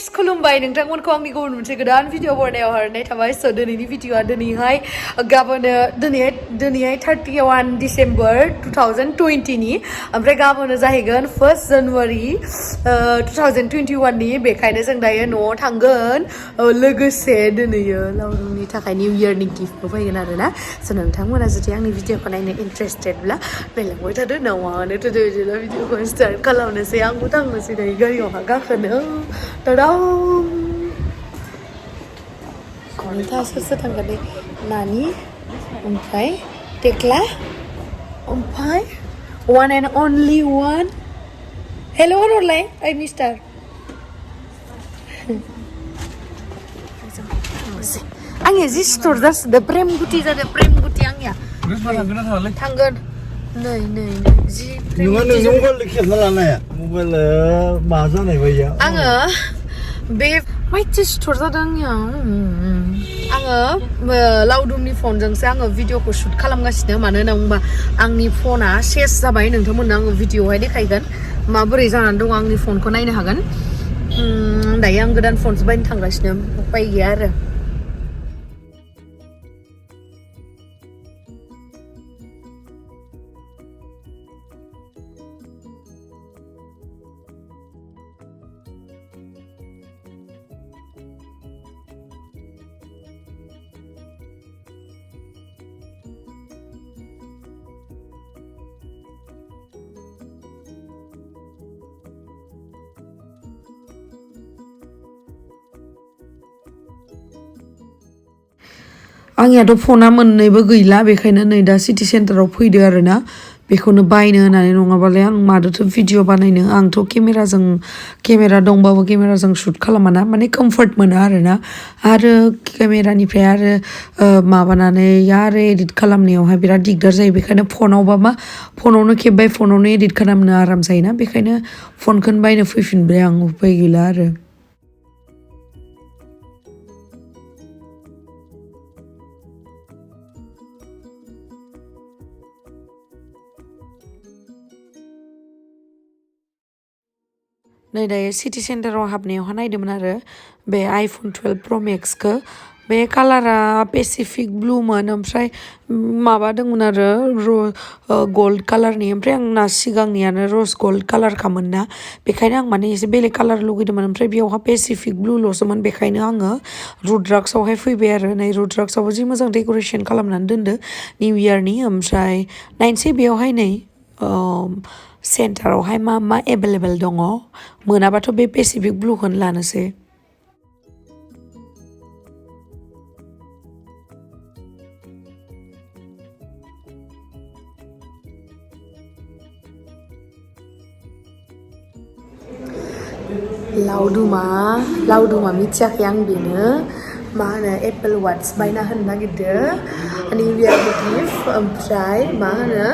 Guys खुलुमबाय नोंथांमोनखौ आंनि गुबुन मोनसे गोदान भिडिअ हरनायाव हरनाय थाबाय स दिनैनि भिडिअआ दिनैहाय गाबोनो दिनैहाय 31 डिसेम्बर 2020 नि ओमफ्राय गाबोनो जाहैगोन 1 जानुवारि 2021 नि बेखायनो जों दायो न'आव थांगोन लोगोसे दिनैयो लावदुमनि थाखाय निउ इयारनि गिफ्टबो फैगोन आरोना स नोंथांमोना जुदि आंनि भिडिअखौ नायनो इन्ट्रेस्टेडब्ला बेलेगबाय थादो न'आवनो थुदो बिदिनो भिडिअखौ स्टार्ट खालामनोसै आंबो थांनोसै दायो गारियावहा गाखोनो Tadam! Kita sesuatu kan deh. Nani, umpai, Tekla, umpai, one and only one. Hello, online. I missed her. Angya sih store das, the prem guti angya. Tanggan. Nei. Ji. Mobile lihat mana ya? Mobile bahasa nih bayar. Angga, babe, macam store dah angya. Angga, Laudumni phone jengse angga video ko shoot kalam nggak sih? Mana nang angni phone a ses sabai nang temen nang video hay deh kaigan. Ma beri jangan dong angni phone ko naik hagan. Daya angga dan phone sebain tangga sih nem. Pai giar. आंनियाथ' फना मोननैबो गैला बेखायनो नै दा city सेन्टाराव फैदो आरोना बेखौनो बायनो होननानै नङाबालाय आं मादोथ' भिडिअ बानायनो आंथ' केमेरा दंबाबो केमेराजों शुट खालामाना माने कम्फर्ट मोना आरोना आरो केमेरानिफ्राय आरो माबानानै आरो एडिट खालामनायावहाय बिराद दिगदार जायो बेखायनो फनावबा मा फनावनो खेबबाय फनावनो एडिट खालामनो आराम जायोना बेखायनो फनखौनो बायनो फैफिनबाय आं उपाय गैला आरो नै दायो सिटी सेन्टाराव हाबनायावहा नायदोंमोन आरो बे आइफन 12 प्र मेक्सखौ बे कालारा पेसिफिक ब्लुमोन ओमफ्राय माबा दंमोन आरो गल्ड कालारनि ओमफ्राय आंना सिगांनियानो रस गल्ड कालारखामोन ना बेखायनो आं माने एसे बेलेग कालार लुगैदोंमोन ओमफ्राय बेयावहा पेसिफिक ब्लुल'सोमोन बेखायनो आङो रुद्राक्सआवहाय फैबाय आरो नै रुद्राक्सआवबो जि मोजां डेक'रेसन खालामनानै दोनदो निउ इयारनि ओमफ्राय नायनोसै बेयावहाय नै सेन्टारावहाय मा एभेलेबेल दङ मोनाबाथ' बे पेसिफिक ब्लुखौनो लानोसै लावदुमा मिथियाखै आं बेनो मा होनो एप्पल वाट्स बायना होनो नागिरदों निउ इयारनि गिफ्ट ओमफ्राय मा होनो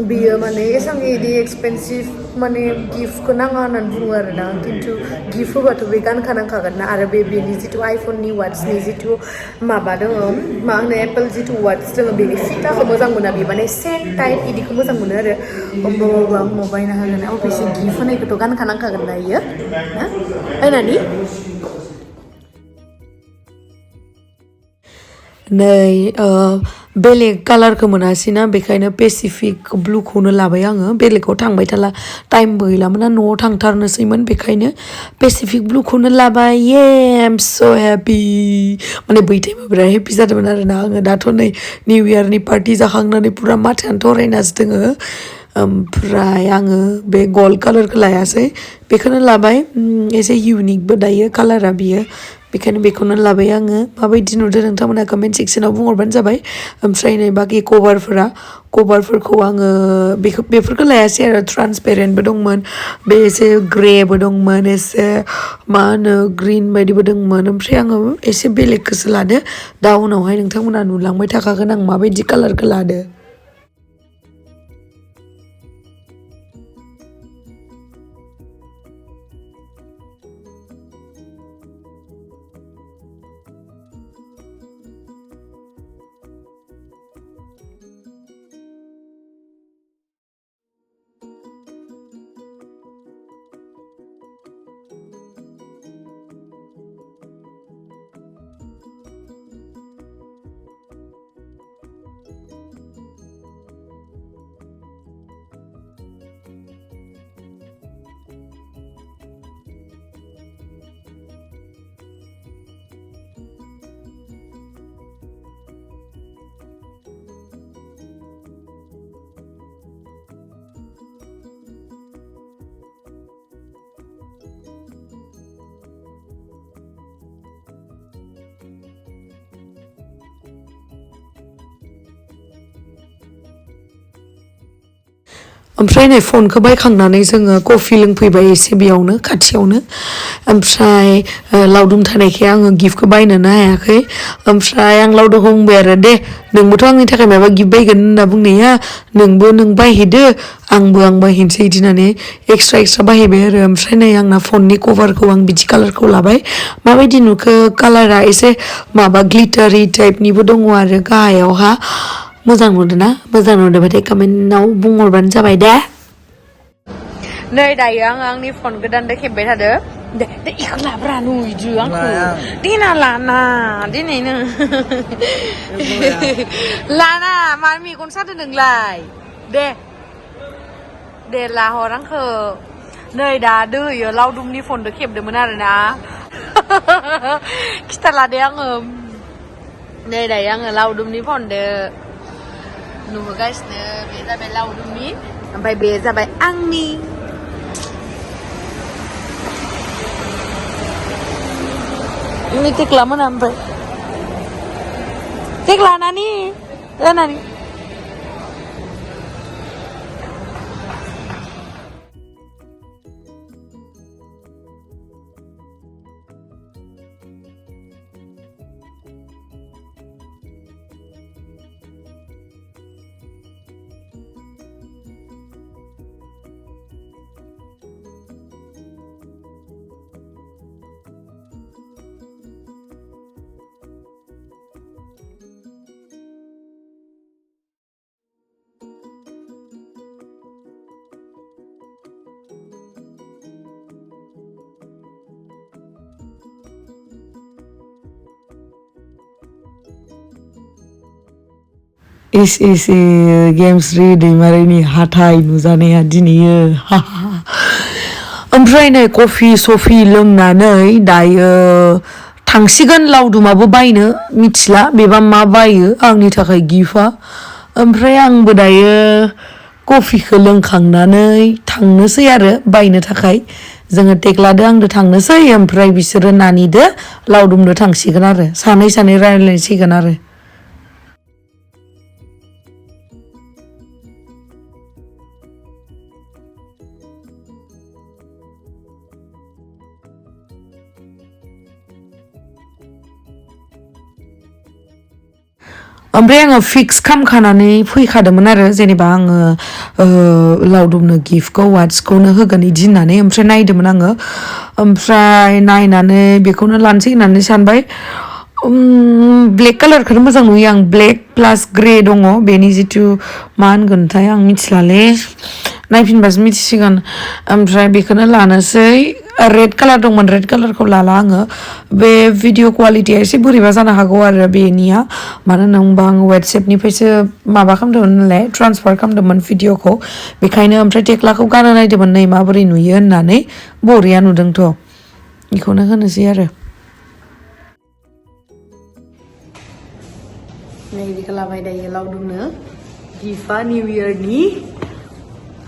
बियो माने एसां इदि एक्सपेनसिभ माने गिफ्टखौ नाङा होननानै बुङो आरोना खिन्थु गिफ्ट होबाथ' बे गानखानांखागोन ना आरो बेनि जिथु आइफननि वाट्सनि जिथु माबा दङ मा होनो एप्पल जिथु वाट्स दङ बेनि फिटाखौ मोजां मोना बे माने सेट टाइप इदिखौ मोजां मोनो आरो होमबाबो आं बायना होगोन अबेसे गिफ्ट होनायखौथ' गानखानांखागोन ना इयो ना बायनानै नै बेलेग कालारखौ मोनासैना बेखायनो पेसिफिक ब्लुखौनो लाबाय आङो बेलेगाव थांबाय थाला टाइमबो गैलामोन ना न'आव थांथारनोसैमोन बेखायनो पेसिफिक ब्लुखौनो लाबाय ये आइ एम स' हेपि माने बै टाइमाव बिराद हेपि जादोंमोन आरोना आङो दाथ' नै निउ इयारनि पार्टि जाखांनानै पुरा माथायानो थरायनासो दोङो ओमफ्राय आङो बे गल्ड कालारखौ लायासै बेखौनो लाबाय एसे इउनिकबो दायो कालारा बियो बेखायनो बेखौनो लाबाय आङो माबायदि नुदों नोंथांमोना कमेन्ट सेक्सनाव बुंहरबानो जाबाय ओमफ्राय नै बाखि कभारफोरखौ आङो बेफोरखौ लायासै आरो ट्रान्सपेरेन्टबो दंमोन बे एसे ग्रेबो दंमोन एसे मा होनो ग्रिन बायदिबो दंमोन ओमफ्राय आङो एसे बेलेगखौसो लादो दा उनावहाय नोंथांमोना नुलांबाय थाखागोन आं माबायदि कालारखौ लादो ओमफ्राय नै फनखौ बायखांनानै जोङो कफि लोंफैबाय एसे बेयावनो खाथियावनो ओमफ्राय लावदुम थानायखाय आङो गिफ्टखौ बायनोनो हायाखै ओमफ्राय आं लावदुमखौ बुंबाय आरो दे नोंबोथ' आंनि थाखाय माबा गिफ्ट बायगोन होनना बुंनाया नोंबो नों बायहैदो आंबो आं बायहैनोसै बिदि होननानै एक्सट्रा बायहैबाय आरो ओमफ्राय नै आंना फननि कभारखौ आं बिदि कालारखौ लाबाय माबायदि नुखो कालारा एसे माबा ग्लिटारि टाइपनिबो दङ आरो गाहायावहा मोजां नुदोंना मोजां नुदोंबाथाय कमेन्टआव बुंहरबानो जाबाय दे नै दायो आं आंनि फन गोदानदो खेबबाय थादो दे दे इखौ लाब्रा नुइदो आंखौ देना लाना दिनैनो लाना मा मेगन सादो नोंलाय दे दे लाहर आंखौ नै दा दोहैयो लावदुमनि फनदो खेबदोंमोन आरोना खिथाला दे आङो नै दायो आङो लावदुमनि फनदो नुहोगासिनो बे जाबाय लावदुमनि ओमफ्राय बे जाबाय आंनि ini tekla mana sampai tekla nani nani Is Gemsri Daimari hathai नुजानाया दिनैयो ओमफ्राय नै कफि सफि लोंनानै दायो थांसिगोन लावदुमाबो बायनो मिथिला बेबा मा बायो आंनि थाखाय गिफ्टआ ओमफ्राय आंबो दायो कफिखौ लोंखांनानै थांनोसै आरो बायनो थाखाय जोङो टेक्लादो आंदो थांनोसै ओमफ्राय बिसोरो नानिदो लावदुमदो थांसिगोन आरो सानै रायलायसिगोन आरो ओमफ्राय आङो फिक्स खालामखानानै फैखादोंमोन आरो जेनेबा आङो लावदुमनो गिफ्टखौ वाट्सखौनो होगोन इदि होननानै ओमफ्राय नायदोंमोन आङो ओमफ्राय नायनानै बेखौनो लानोसै होननानै सानबाय ब्लेक कालारखौनो मोजां नुयो आं ब्लेक प्लास ग्रे दङ बेनि जिथु मा होनगोनथाय आं मिथिलालै नायफिनबासो मिथिसिगोन ओमफ्राय बेखौनो लानोसै रेड कालार दंमोन रेड कालारखौ लाला आङो बे भिडिअ क्वालिटिया एसे बोरैबा जानो हागौ आरो बेनिया मानो होनोबा आं वाट्सएपनिफ्रायसो माबा खालामदोंमोन नालाय ट्रान्सफार खालामदोंमोन भिडिअखौ बेखायनो ओमफ्राय टेक्लाखौ गाना नायदोंमोन नै माबोरै नुयो होननानै बरिया नुदोंथ' बेखौनो होनोसै आरो नै बिदिखौ लाबाय दायो लावदुमनो गिफ्टआ निउ इयारनि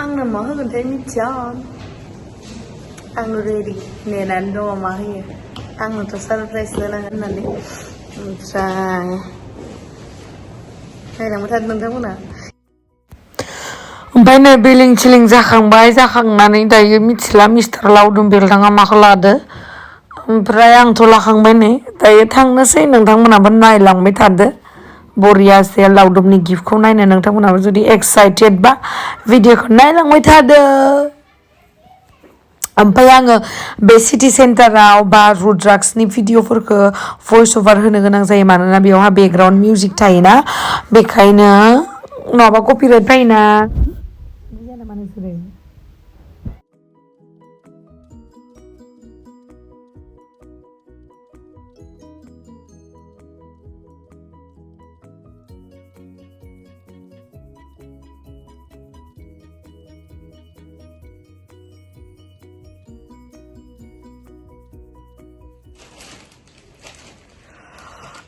आंनो मा होगोनथाय मिथिया आङो रेडि नेनानै दङ मा होयो आंनोथ' सारप्राइज होनांगोन होननानै ओमफ्राय नायलांबाय थादों नोंथांमोना ओमफ्राय नै बिलिं सिलिं जाखांनानै दायो मिथिला मिस्टार लावदुम बेलदाङा माखौ लादो ओमफ्राय आंथ' लाखांबाय नै दायो थांनोसै नोंथांमोनाबो नायलांबाय थादो बरियासे लावदुमनि गिफ्टखौ नायनो नोंथांमोनाबो जुदि एक्साइटेड बा भिडिअखौ नायलांबाय थादो ओमफ्राय आङो बे सिटि सेन्टाराव बा रुद्राक्सनि भिडिअफोरखौ भइस अभार होनो गोनां जायो मानोना बेयावहा बेकग्राउन्ड मिउजिक थायोना बेखायनो नङाबा कपिराइट फायोना बिदि जानो मा नोंसोरो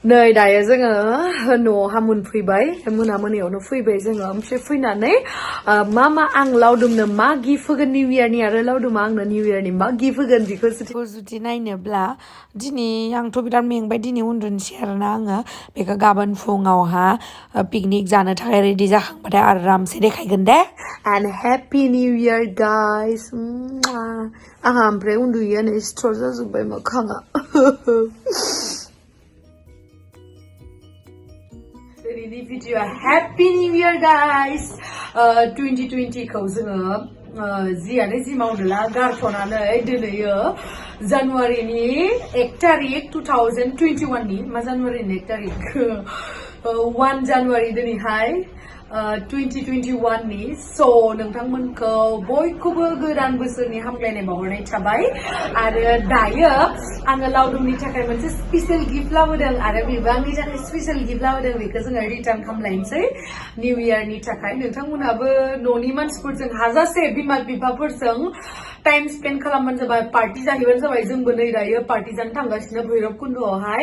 नै दायो जोङो न'आवहा मोनफैबाय मोनायावनो फैबाय जोङो ओमफ्राय फैनानै मा आं लावदुमनो मा गिफ्ट होगोन निउ इयारनि आरो लावदुमा आंनो निउ इयारनि मा गिफ्ट होगोन बेखौ जुदि नायनोब्ला दिनै आंथ' बिराद मेंबाय दिनै उन्दुनोसै आरोना आङो बेखौ गाबोन फुङावहा पिकनिक जानो थाखाय रेडि जाखांबाथाय आरामसे देखायगोन दे and happy new year guys आंहा ओमफ्राय उन्दुयैयानो स्ट्र जाजोब्बाय मोखाङा दिनैनि भिडिअ'आ हेपि निउ इयार गाइस 2020खौ जोङो जियानो जि मावनोला गारथ'नानै दिनैयो जानुवारिनि 1 तारिख 2021नि मा जानुवारिनि 1 तारिख 1 जानुवारि दिनैहाय 2021नि स' नोंथांमोनखौ बयखौबो गोदान बोसोरनि हामलायनाय बावहरनाय थाबाय आरो दायो आङो लावदुमनि थाखाय मोनसे स्पेशल गिफ्ट लाबोदों आरो बेबो आंनि थाखाय स्पेशल गिफ्ट लाबोदों बेखौ जोङो रिटार्न खालामलायनोसै निउ इयारनि थाखाय नोंथांमोनाबो न'नि मानसिफोरजों हाजासे बिमा बिफाफोरजों टाइम स्पेन्ड खालामबानो जाबाय पार्टि जाहैबानो जाबाय जोंबो नै दायो पार्टि जानो थांगासिनो भैरब कुन्द'आवहाय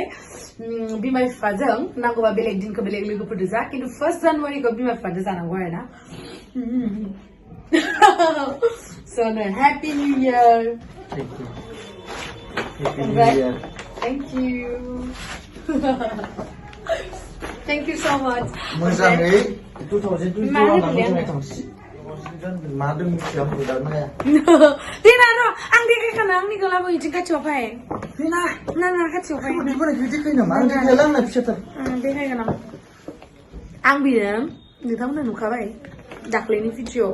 बिमा बिफाजों नांगौबा बेलेग दिनखौ बेलेग लोगोफोरजों जा खिन्थु 1 जानुवारिखौ बिमा बिफाजों जानांगौ आरोना So happy new year. Thank you. Happy New Year. Thank you. Thank you so much. मोजाङै 2021 मोजाङै थांसि मा दं मिथिया मोजां नाया दिना र' आं देखायखानो आंनिखौ लाबोयो इथिं खाथियाव फै दिना ना खाथियाव फै बेफोरनो देखाय नामा आं देखायला आंना फिसाथार देखायगोन आं बियो नोंथांमोना नुखाबाय दाख्लैनि भिडिअ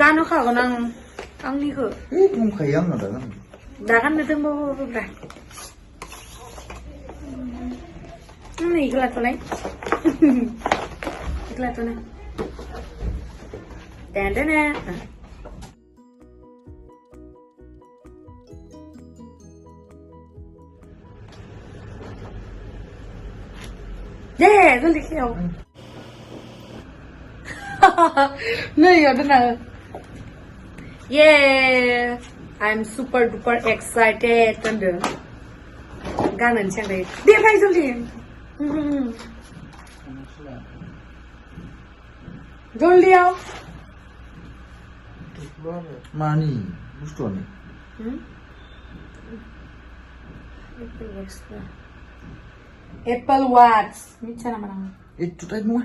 गान होखागोन आं आंनिखौ दंखायो आंनाव दा गाननो दंबावोब्रा नै इखौ लाथ'लाय इखौ लाथ'नाय दाना दे जल्दी खेल नहीं यार ना yeah I'm super duper excited and गाना निचांग दे दे भाई जल्दी जल्दी आओ मानी बुस्थुआनो Apple Watch मिथिया नामा नों itu tadi nua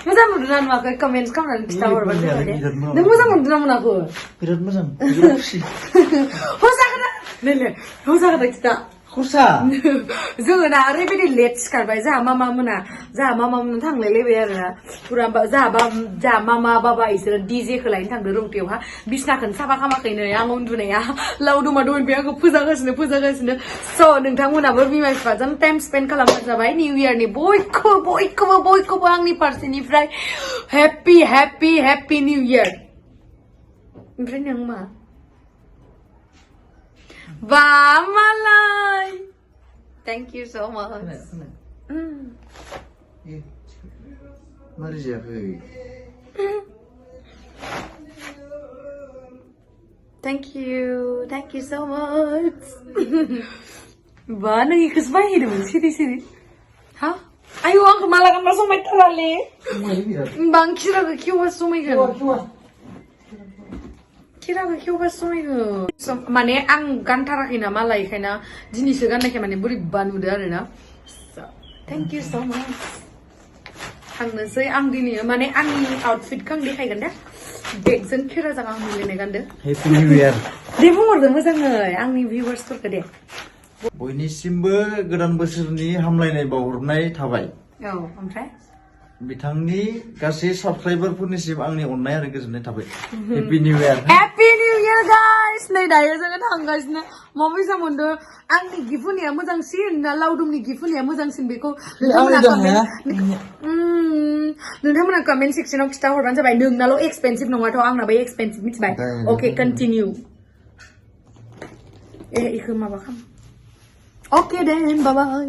मोजां मोनदों ना नुवाखै कमेन्ट्स खालामनानै खिथाहरबानो जाबाय दे नों मोजां मोनदों ना मोनाखै बिराद मोजां बिराद खुसि हसाखौना नै हसाखौना खिथा खुसा जोङो ना ओरैबायदि लेट सिखारबाय जोंहा मामा मोना थांलायलायबाय आरोना पुरा जोंहा मामा बाबा इसोरो डिजेखौ लायनो थांदों रौतायावहा बिसनाखौनो साफा खालामाखैनो आं उन्दुनाया लावदुमा दहायनिफ्राय आंखौ फोजागासिनो स' नोंथांमोनाबो बिमा बिफाजों टाइम स्पेन्ड खालामबानो जाबाय निउ इयारनि बयखौबो आंनि फारसेनिफ्राय हेपि निउ इयार ओमफ्राय नों मा Wow, Malay! Thank you so much. Mari jaga. Thank you so much. Wah, nang ikhlas banget dong, sini. Hah? Ayo ang malah kan masuk meter lale. Bang kira ke kyo masuk meter. Kira kyo masuk meter. So, माने आं गानथाराखै ना मालाय खायना दिनैसो गाननायखाय माने बोरैबा नुदो आरोना so thank you so much थांनोसै आं दिनै माने आंनि आउटफिटखौ आं देखायगोन दे बेगजों खेराजों आं मिलायनाय गानदो हेपि निउ इयार दे बुंहरदो मोजाङै आंनि भिउवार्सफोरखौ दे बयनिसिमबो गोदान बोसोरनि हामलायनाय बावहरनाय थाबाय औ ओमफ्राय बिथांनि गासै साबस्क्राइबारफोरनिसिम आंनि अननाय आरो गोजोननाय थाबाय हेपि निउ इयार गाइस नै दायो जोङो थांगासिनो माबायसा मोनदों आंनि गिफ्ट होनाया मोजांसिन ना लावदुमनि गिफ्ट होनाया मोजांसिन बेखौ नोंथांमोना कमेन्ट सेक्सनाव खिथा हरबानो जाबाय नोंनाल' एक्सपेन्सिभ नङाथ' आंनाबो एक्सपेन्सिभ मिथिबाय अके कन्टिनिउ इखौ माबा खालाम अके देन बाय बाय